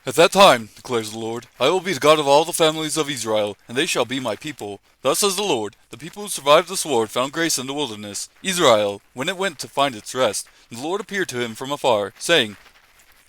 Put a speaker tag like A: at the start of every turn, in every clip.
A: At that time, declares the Lord, I will be the God of all the families of Israel, and they shall be my people. Thus says the Lord, the people who survived the sword found grace in the wilderness. Israel, when it went to find its rest, the Lord appeared to him from afar, saying,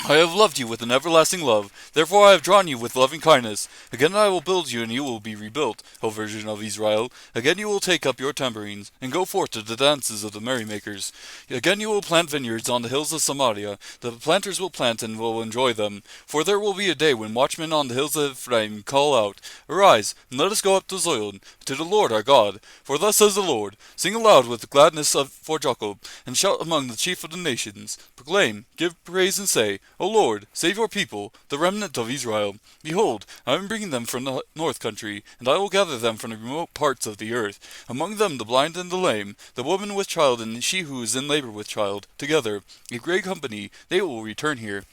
A: I have loved you with an everlasting love, therefore I have drawn you with loving kindness. Again I will build you, and you will be rebuilt, O virgin of Israel. Again you will take up your tambourines, and go forth to the dances of the merrymakers. Again you will plant vineyards on the hills of Samaria. The planters will plant and will enjoy them. For there will be a day when watchmen on the hills of Ephraim call out, Arise, and let us go up to Zion, to the Lord our God. For thus says the Lord, Sing aloud with gladness for Jacob, and shout among the chief of the nations. Proclaim, give praise, and say, O Lord, save your people, the remnant of Israel. Behold, I am bringing them from the north country, and I will gather them from the remote parts of the earth. Among them the blind and the lame, the woman with child and she who is in labor with child, together, a great company, they will return here.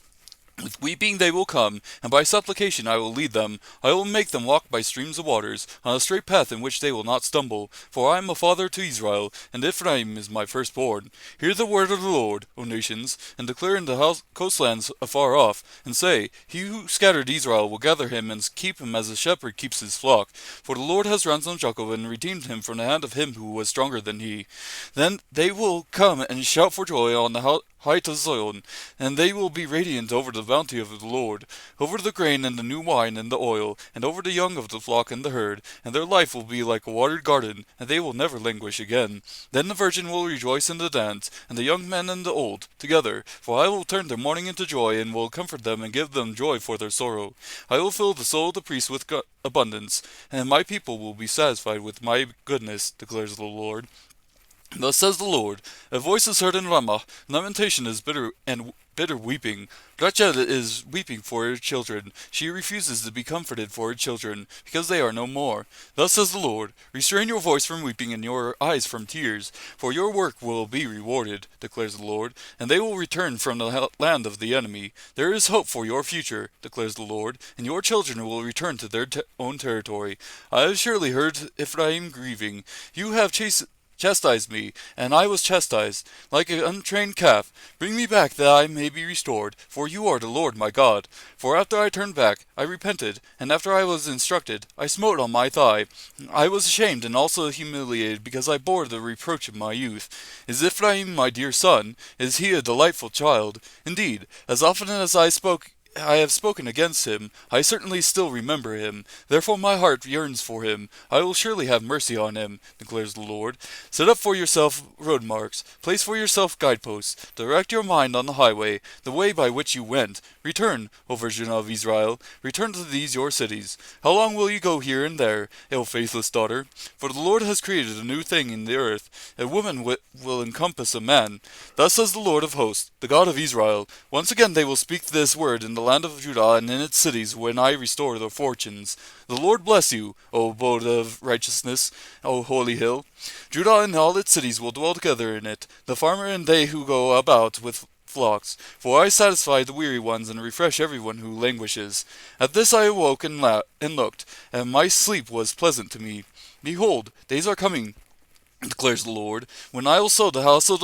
A: With weeping they will come, and by supplication I will lead them. I will make them walk by streams of waters, on a straight path in which they will not stumble. For I am a father to Israel, and Ephraim is my firstborn. Hear the word of the Lord, O nations, and declare in the coastlands afar off, and say, He who scattered Israel will gather him and keep him as a shepherd keeps his flock. For the Lord has ransomed Jacob and redeemed him from the hand of him who was stronger than he. Then they will come and shout for joy on the height of Zion, and they will be radiant over the bounty of the Lord, over the grain and the new wine and the oil, and over the young of the flock and the herd, and their life will be like a watered garden, and they will never languish again. Then the virgin will rejoice in the dance, and the young men and the old, together, for I will turn their mourning into joy, and will comfort them and give them joy for their sorrow. I will fill the soul of the priest with abundance, and my people will be satisfied with my goodness, declares the Lord. Thus says the Lord, a voice is heard in Ramah, lamentation is bitter weeping. Rachel is weeping for her children. She refuses to be comforted for her children, because they are no more. Thus says the Lord, restrain your voice from weeping and your eyes from tears, for your work will be rewarded, declares the Lord, and they will return from the land of the enemy. There is hope for your future, declares the Lord, and your children will return to their own territory. I have surely heard Ephraim grieving. You have chastised me, and I was chastised, like an untrained calf. Bring me back that I may be restored, for you are the Lord my God. For after I turned back, I repented, and after I was instructed, I smote on my thigh. I was ashamed and also humiliated, because I bore the reproach of my youth. Is Ephraim my dear son? Is he a delightful child? Indeed, as often as I have spoken against him, I certainly still remember him. Therefore my heart yearns for him. I will surely have mercy on him, declares the Lord. Set up for yourself road marks. Place for yourself guideposts. Direct your mind on the highway, the way by which you went. Return, O virgin of Israel. Return to these your cities. How long will you go here and there, O faithless daughter? For the Lord has created a new thing in the earth. A woman will encompass a man. Thus says the Lord of hosts, the God of Israel. Once again they will speak this word in the land of Judah and in its cities when I restore their fortunes. The Lord bless you, O abode of righteousness, O holy hill. Judah and all its cities will dwell together in it, the farmer and they who go about with flocks. For I satisfy the weary ones and refresh everyone who languishes. At this I awoke and looked, and my sleep was pleasant to me. Behold, days are coming, declares the Lord, when I will sow the house of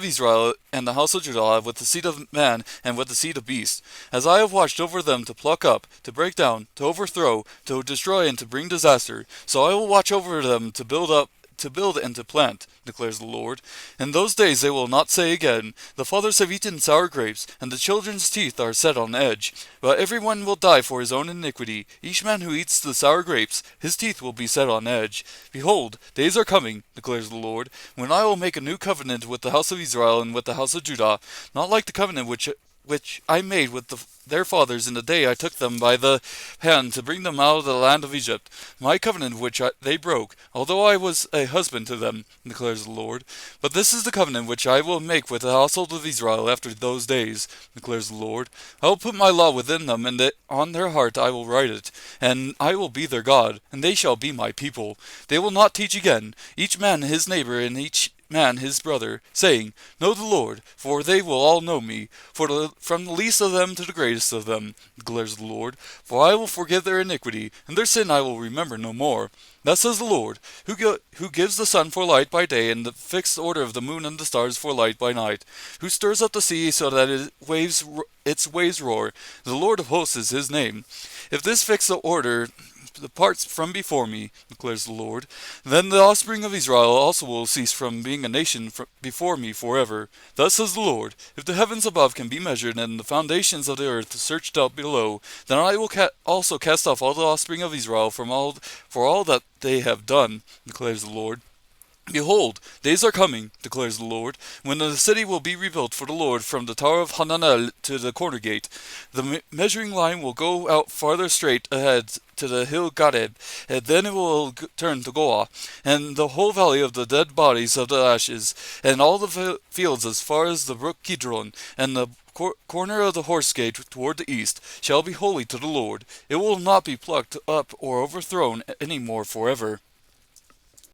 A: Israel and the house of Judah with the seed of man and with the seed of beast. As I have watched over them to pluck up, to break down, to overthrow, to destroy, and to bring disaster, so I will watch over them to build and to plant, declares the Lord. In those days they will not say again, the fathers have eaten sour grapes, and the children's teeth are set on edge. But everyone will die for his own iniquity. Each man who eats the sour grapes, his teeth will be set on edge. Behold, days are coming, declares the Lord, when I will make a new covenant with the house of Israel and with the house of Judah, not like the covenant which I made with their fathers in the day I took them by the hand to bring them out of the land of Egypt, my covenant which they broke, although I was a husband to them, declares the Lord. But this is the covenant which I will make with the household of Israel after those days, declares the Lord. I will put my law within them, and on their heart I will write it, and I will be their God, and they shall be my people. They will not teach again, each man his neighbor and each man his brother, saying, Know the Lord, for they will all know me, from the least of them to the greatest of them, declares the Lord. For I will forgive their iniquity, and their sin I will remember no more. Thus says the Lord, who gives the sun for light by day, and the fixed order of the moon and the stars for light by night, who stirs up the sea so that its waves roar. The Lord of hosts is his name. If this fixed order departs from before me, declares the Lord, then the offspring of Israel also will cease from being a nation before me forever. Thus says the Lord, if the heavens above can be measured, and the foundations of the earth searched out below, then I will also cast off all the offspring of Israel for all that they have done, declares the Lord. Behold, days are coming, declares the Lord, when the city will be rebuilt for the Lord from the tower of Hananel to the corner gate. The measuring line will go out farther straight ahead to the hill Gareb, and then it will turn to Goah, and the whole valley of the dead bodies of the ashes, and all the fields as far as the brook Kidron, and the corner of the horse gate toward the east, shall be holy to the Lord. It will not be plucked up or overthrown any more forever.